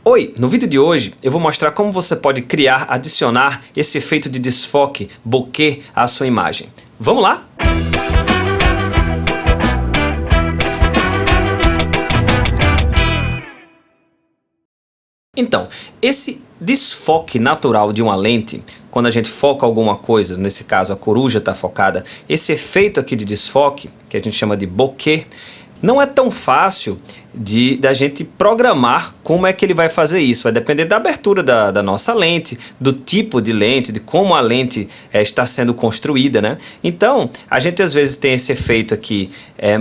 Oi, no vídeo de hoje eu vou mostrar como você pode criar, adicionar esse efeito de desfoque, bokeh à sua imagem. Vamos lá? Então, esse desfoque natural de uma lente, quando a gente foca alguma coisa, nesse caso a coruja está focada, esse efeito aqui de desfoque, que a gente chama de bokeh, não é tão fácil da gente programar como é que ele vai fazer isso. Vai depender da abertura da nossa lente, do tipo de lente, de como a lente está sendo construída, né? Então, a gente às vezes tem esse efeito aqui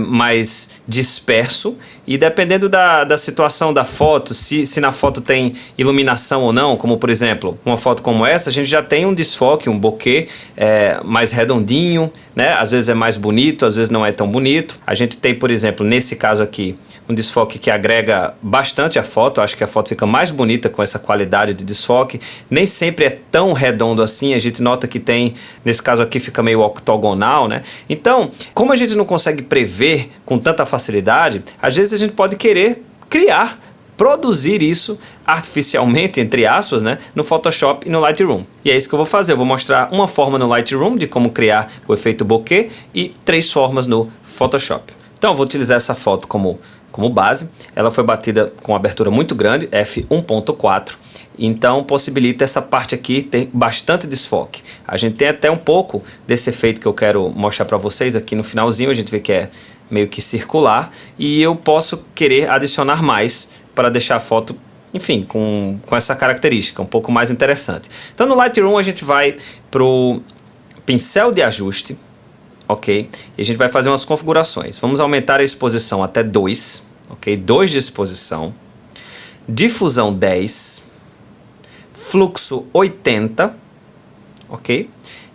mais disperso e dependendo da situação da foto, se na foto tem iluminação ou não, como por exemplo, uma foto como essa, a gente já tem um desfoque, um bokeh mais redondinho, né? Às vezes é mais bonito, às vezes não é tão bonito. A gente tem, por exemplo, nesse caso aqui, um desfoque que agrega bastante a foto. Acho que a foto fica mais bonita com essa qualidade de desfoque. Nem sempre é tão redondo assim, a gente nota que tem, nesse caso aqui fica meio octogonal, né? Então, como a gente não consegue prever com tanta facilidade, às vezes a gente pode querer criar, produzir isso artificialmente, entre aspas, né, no Photoshop e no Lightroom. E é isso que eu vou fazer. Eu vou mostrar uma forma no Lightroom de como criar o efeito bokeh e 3 formas no Photoshop. Então eu vou utilizar essa foto como base. Ela foi batida com abertura muito grande, f1.4, então possibilita essa parte aqui ter bastante desfoque. A gente tem até um pouco desse efeito que eu quero mostrar para vocês aqui no finalzinho. A gente vê que é meio que circular e eu posso querer adicionar mais para deixar a foto, enfim, com essa característica um pouco mais interessante. Então no Lightroom a gente vai pro pincel de ajuste, ok? E a gente vai fazer umas configurações. Vamos aumentar a exposição até 2, ok? 2 de exposição, difusão 10, fluxo 80, ok?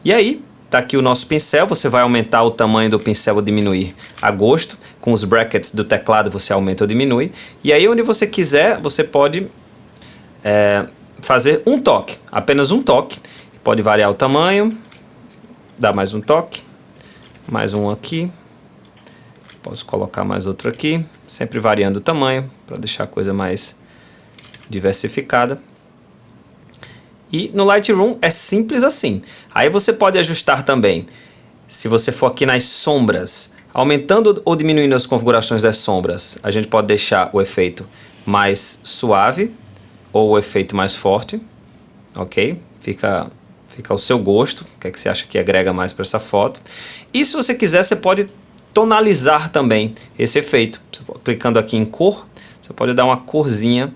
E aí, tá aqui o nosso pincel. Você vai aumentar o tamanho do pincel ou diminuir a gosto. Com os brackets do teclado você aumenta ou diminui. E aí onde você quiser, você pode fazer um toque, apenas um toque. Pode variar o tamanho, dar mais um toque. Mais um aqui, posso colocar mais outro aqui, sempre variando o tamanho para deixar a coisa mais diversificada. E no Lightroom é simples assim. Aí você pode ajustar também, se você for aqui nas sombras, aumentando ou diminuindo as configurações das sombras, a gente pode deixar o efeito mais suave ou o efeito mais forte, ok? Fica ao seu gosto, o que é que você acha que agrega mais para essa foto. E se você quiser, você pode tonalizar também esse efeito. Clicando aqui em cor, você pode dar uma corzinha.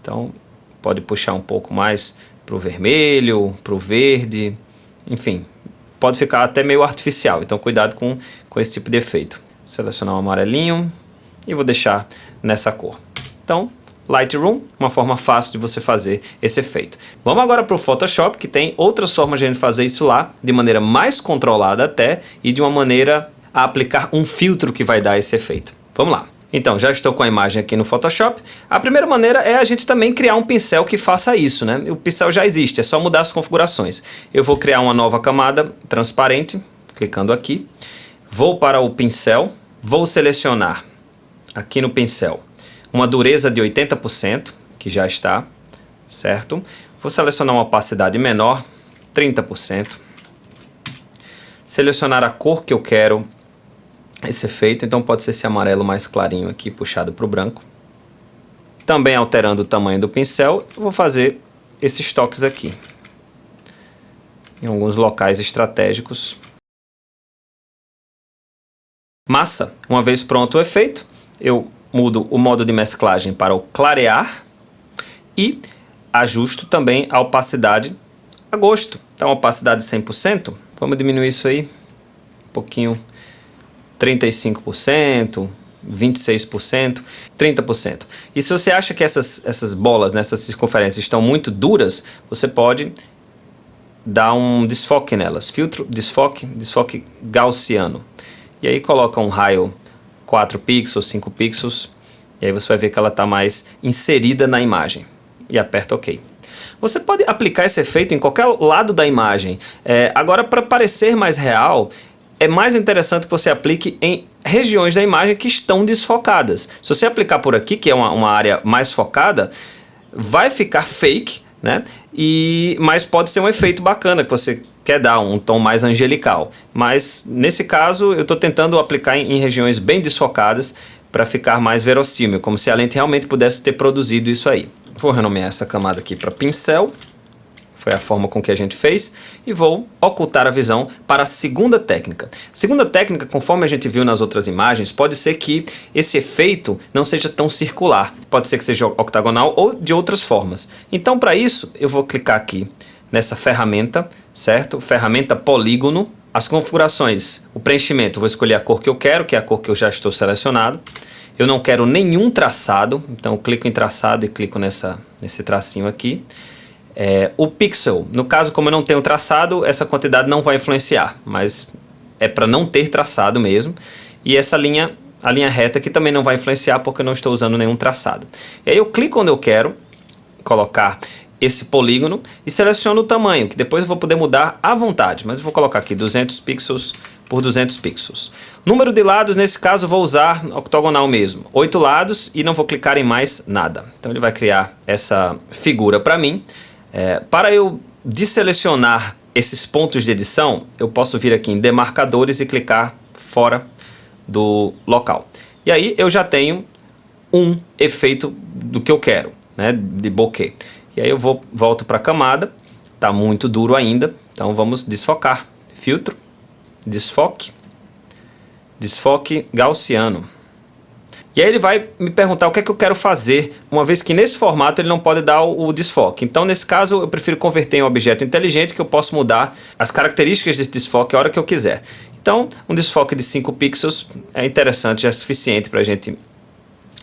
Então, pode puxar um pouco mais para o vermelho, para o verde, enfim. Pode ficar até meio artificial, então cuidado com esse tipo de efeito. Vou selecionar um amarelinho e vou deixar nessa cor. Então, Lightroom, uma forma fácil de você fazer esse efeito. Vamos agora para o Photoshop, que tem outras formas de a gente fazer isso lá, de maneira mais controlada até, e de uma maneira a aplicar um filtro que vai dar esse efeito. Vamos lá. Então, já estou com a imagem aqui no Photoshop. A primeira maneira é a gente também criar um pincel que faça isso, né? O pincel já existe, é só mudar as configurações. Eu vou criar uma nova camada transparente, clicando aqui. Vou para o pincel, vou selecionar aqui no pincel uma dureza de 80%, que já está, certo? Vou selecionar uma opacidade menor, 30%. Selecionar a cor que eu quero esse efeito, então pode ser esse amarelo mais clarinho aqui, puxado para o branco. Também alterando o tamanho do pincel, eu vou fazer esses toques aqui, em alguns locais estratégicos. Massa! Uma vez pronto o efeito, eu mudo o modo de mesclagem para o clarear e ajusto também a opacidade a gosto. Então, opacidade 100%, vamos diminuir isso aí um pouquinho, 35%, 26%, 30%. E se você acha que essas bolas, essas circunferências estão muito duras, você pode dar um desfoque nelas. Filtro, desfoque gaussiano. E aí coloca um raio 4 pixels, 5 pixels, e aí você vai ver que ela está mais inserida na imagem. E aperta OK. Você pode aplicar esse efeito em qualquer lado da imagem. Agora, para parecer mais real, é mais interessante que você aplique em regiões da imagem que estão desfocadas. Se você aplicar por aqui, que é uma área mais focada, vai ficar fake, né? Mas pode ser um efeito bacana que você quer dar, um tom mais angelical. Mas nesse caso eu estou tentando aplicar em regiões bem desfocadas para ficar mais verossímil, como se a lente realmente pudesse ter produzido isso aí. Vou renomear essa camada aqui para pincel. Foi a forma com que a gente fez. E vou ocultar a visão para a segunda técnica. Segunda técnica, conforme a gente viu nas outras imagens, pode ser que esse efeito não seja tão circular. Pode ser que seja octagonal ou de outras formas. Então, para isso, eu vou clicar aqui nessa ferramenta, certo? Ferramenta polígono. As configurações, o preenchimento, eu vou escolher a cor que eu quero, que é a cor que eu já estou selecionado. Eu não quero nenhum traçado, então eu clico em traçado e clico nesse tracinho aqui. O pixel, no caso, como eu não tenho traçado, essa quantidade não vai influenciar, mas é para não ter traçado mesmo. E essa linha, a linha reta aqui também não vai influenciar porque eu não estou usando nenhum traçado. E aí eu clico onde eu quero colocar esse polígono e seleciono o tamanho, que depois eu vou poder mudar à vontade, mas eu vou colocar aqui 200 pixels por 200 pixels. Número de lados, nesse caso, eu vou usar octogonal mesmo, 8 lados, e não vou clicar em mais nada. Então ele vai criar essa figura para mim. Para eu desselecionar esses pontos de edição, eu posso vir aqui em demarcadores e clicar fora do local. E aí eu já tenho um efeito do que eu quero, né, de bokeh. E aí eu volto para a camada, está muito duro ainda, então vamos desfocar. Filtro, desfoque, desfoque gaussiano. E aí ele vai me perguntar o que é que eu quero fazer, uma vez que nesse formato ele não pode dar o desfoque. Então nesse caso eu prefiro converter em um objeto inteligente que eu posso mudar as características desse desfoque a hora que eu quiser. Então um desfoque de 5 pixels é interessante, é suficiente para a gente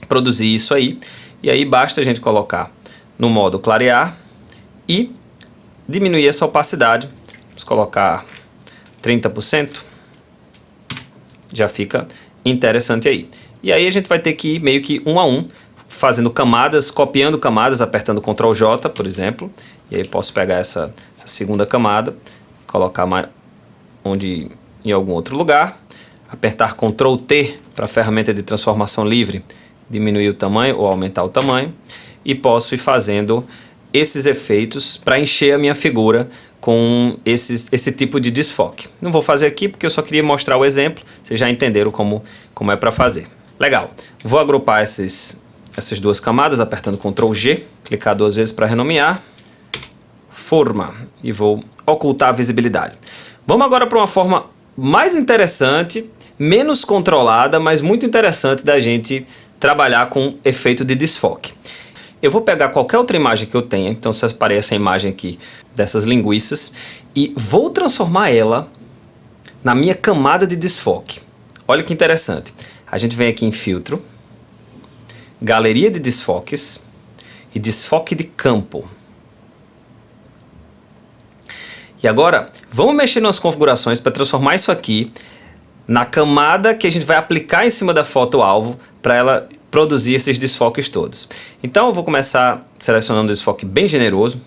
produzir isso aí. E aí basta a gente colocar no modo clarear e diminuir essa opacidade. Vamos colocar 30%. Já fica interessante aí. E aí a gente vai ter que ir meio que um a um, fazendo camadas, copiando camadas, apertando Ctrl J, por exemplo. E aí posso pegar essa segunda camada, colocar em algum outro lugar, apertar Ctrl T para a ferramenta de transformação livre, diminuir o tamanho ou aumentar o tamanho. E posso ir fazendo esses efeitos para encher a minha figura com esse tipo de desfoque. Não vou fazer aqui porque eu só queria mostrar o exemplo, vocês já entenderam como é para fazer. Legal, vou agrupar essas duas camadas apertando Ctrl G, clicar 2 vezes para renomear, forma, e vou ocultar a visibilidade. Vamos agora para uma forma mais interessante, menos controlada, mas muito interessante da gente trabalhar com efeito de desfoque. Eu vou pegar qualquer outra imagem que eu tenha, então separei essa imagem aqui dessas linguiças e vou transformar ela na minha camada de desfoque. Olha que interessante. A gente vem aqui em filtro, galeria de desfoques e desfoque de campo. E agora vamos mexer nas configurações para transformar isso aqui na camada que a gente vai aplicar em cima da foto alvo para ela produzir esses desfoques todos. Então eu vou começar selecionando um desfoque bem generoso,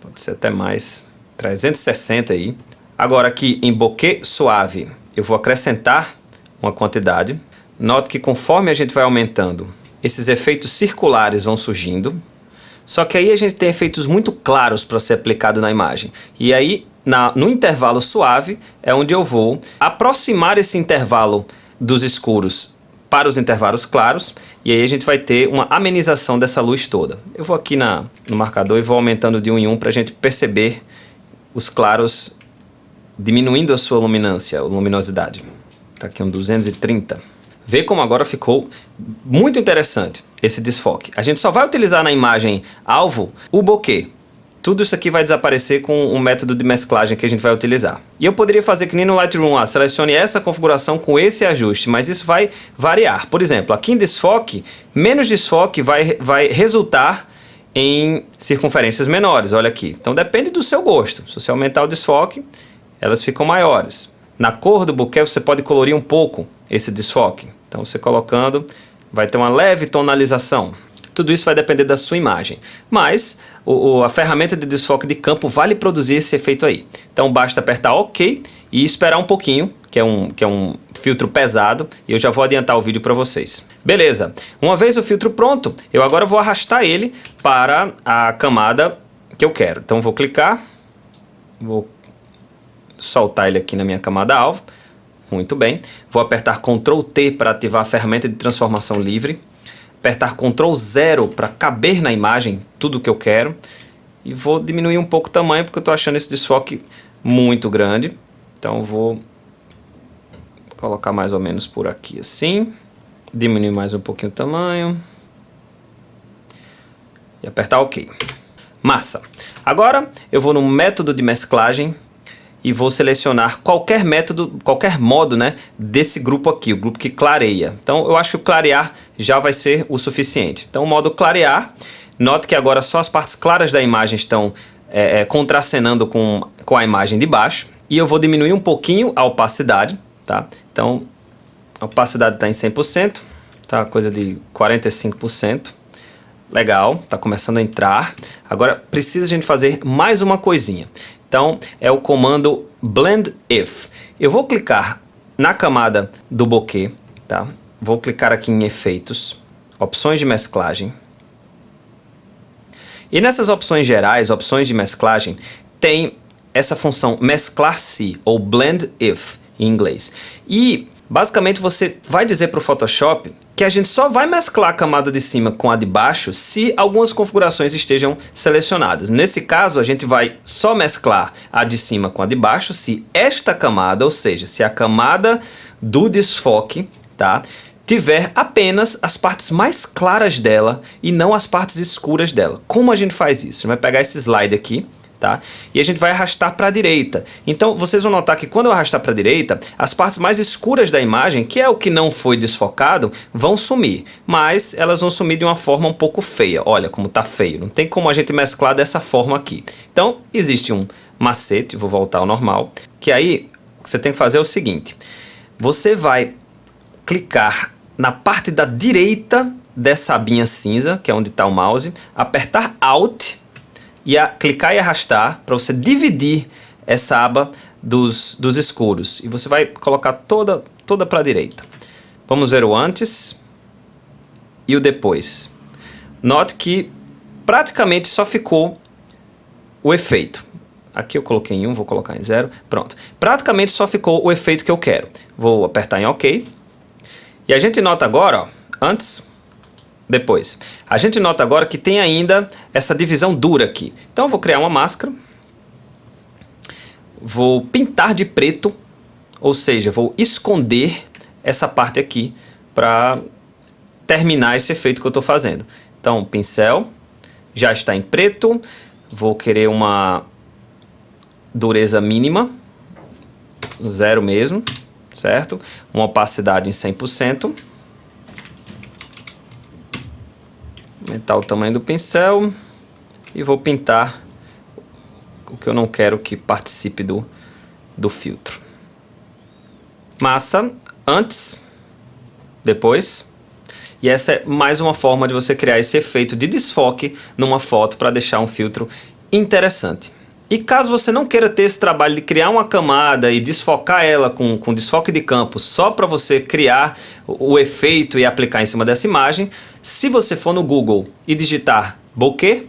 pode ser até mais, 360 aí. Agora aqui em bokeh suave eu vou acrescentar uma quantidade. Note que conforme a gente vai aumentando, esses efeitos circulares vão surgindo, só que aí a gente tem efeitos muito claros para ser aplicado na imagem. E aí no intervalo suave é onde eu vou aproximar esse intervalo dos escuros para os intervalos claros, e aí a gente vai ter uma amenização dessa luz toda. Eu vou aqui no marcador e vou aumentando de 1 em 1 para a gente perceber os claros diminuindo a sua luminosidade. Está aqui um 230. Vê como agora ficou muito interessante esse desfoque. A gente só vai utilizar na imagem alvo o bokeh. Tudo isso aqui vai desaparecer com o método de mesclagem que a gente vai utilizar. E eu poderia fazer que nem no Lightroom, selecione essa configuração com esse ajuste, mas isso vai variar. Por exemplo, aqui em desfoque, menos desfoque vai resultar em circunferências menores, olha aqui. Então depende do seu gosto. Se você aumentar o desfoque, elas ficam maiores. Na cor do bokeh você pode colorir um pouco esse desfoque. Então você colocando, vai ter uma leve tonalização. Tudo isso vai depender da sua imagem, mas a ferramenta de desfoque de campo vai lhe produzir esse efeito aí. Então basta apertar OK e esperar um pouquinho que é um filtro pesado, e eu já vou adiantar o vídeo para vocês. Beleza, uma vez o filtro pronto, eu agora vou arrastar ele para a camada que eu quero. Então vou clicar, vou soltar ele aqui na minha camada alvo. Muito bem, vou apertar Ctrl T para ativar a ferramenta de transformação livre, apertar Ctrl 0 para caber na imagem tudo que eu quero, e vou diminuir um pouco o tamanho porque eu estou achando esse desfoque muito grande. Então vou colocar mais ou menos por aqui assim, diminuir mais um pouquinho o tamanho e apertar OK. Massa! Agora eu vou no método de mesclagem e vou selecionar qualquer método, qualquer modo, né, desse grupo aqui, o grupo que clareia. Então eu acho que o clarear já vai ser o suficiente. Então o modo clarear, note que agora só as partes claras da imagem estão contracenando com a imagem de baixo. E eu vou diminuir um pouquinho a opacidade, tá? Então a opacidade está em 100%, tá? Coisa de 45%. Legal, tá começando a entrar. Agora precisa a gente fazer mais uma coisinha. Então é o comando Blend If. Eu vou clicar na camada do bokeh, tá? Vou clicar aqui em efeitos, opções de mesclagem. E nessas opções gerais, opções de mesclagem, tem essa função mesclar-se ou Blend If em inglês. E basicamente você vai dizer para o Photoshop que a gente só vai mesclar a camada de cima com a de baixo se algumas configurações estejam selecionadas. Nesse caso, a gente vai só mesclar a de cima com a de baixo se esta camada, ou seja, se a camada do desfoque, tá, tiver apenas as partes mais claras dela e não as partes escuras dela. Como a gente faz isso? A gente vai pegar esse slide aqui, tá? E a gente vai arrastar para a direita. Então vocês vão notar que quando eu arrastar para a direita, as partes mais escuras da imagem, que é o que não foi desfocado, vão sumir. Mas elas vão sumir de uma forma um pouco feia. Olha como tá feio. Não tem como a gente mesclar dessa forma aqui. Então existe um macete, vou voltar ao normal, que aí você tem que fazer o seguinte. Você vai clicar na parte da direita dessa abinha cinza, que é onde está o mouse, apertar Alt e clicar e arrastar para você dividir essa aba dos escuros. E você vai colocar toda para a direita. Vamos ver o antes e o depois. Note que praticamente só ficou o efeito. Aqui eu coloquei em 1, vou colocar em 0. Pronto. Praticamente só ficou o efeito que eu quero. Vou apertar em OK. E a gente nota agora, ó, antes, depois. A gente nota agora que tem ainda essa divisão dura aqui. Então eu vou criar uma máscara. Vou pintar de preto, ou seja, vou esconder essa parte aqui para terminar esse efeito que eu estou fazendo. Então, pincel, já está em preto. Vou querer uma dureza mínima, 0 mesmo, certo? Uma opacidade em 100%. Aumentar o tamanho do pincel e vou pintar o que eu não quero que participe do filtro. Massa, antes, depois. E essa é mais uma forma de você criar esse efeito de desfoque numa foto para deixar um filtro interessante. E caso você não queira ter esse trabalho de criar uma camada e desfocar ela com desfoque de campo só para você criar o efeito e aplicar em cima dessa imagem, se você for no Google e digitar bokeh,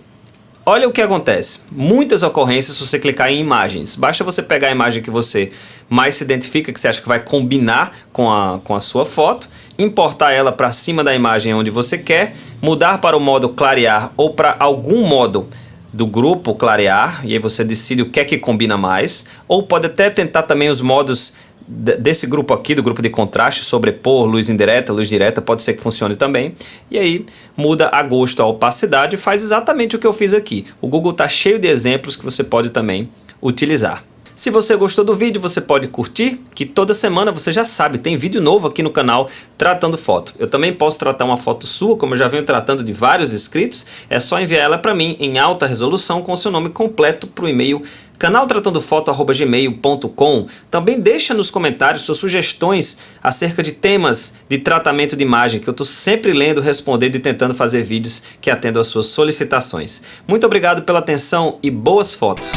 olha o que acontece. Muitas ocorrências se você clicar em imagens. Basta você pegar a imagem que você mais se identifica, que você acha que vai combinar com a sua foto, importar ela para cima da imagem onde você quer, mudar para o modo clarear ou para algum modo do grupo clarear, e aí você decide o que é que combina mais, ou pode até tentar também os modos desse grupo aqui, do grupo de contraste, sobrepor, luz indireta, luz direta, pode ser que funcione também, e aí muda a gosto a opacidade e faz exatamente o que eu fiz aqui. O Google está cheio de exemplos que você pode também utilizar. Se você gostou do vídeo, você pode curtir, que toda semana você já sabe, tem vídeo novo aqui no canal tratando foto. Eu também posso tratar uma foto sua, como eu já venho tratando de vários inscritos, é só enviar ela para mim em alta resolução com seu nome completo para o e-mail canaltratandofoto@gmail.com. Também deixa nos comentários suas sugestões acerca de temas de tratamento de imagem, que eu estou sempre lendo, respondendo e tentando fazer vídeos que atendam às suas solicitações. Muito obrigado pela atenção e boas fotos!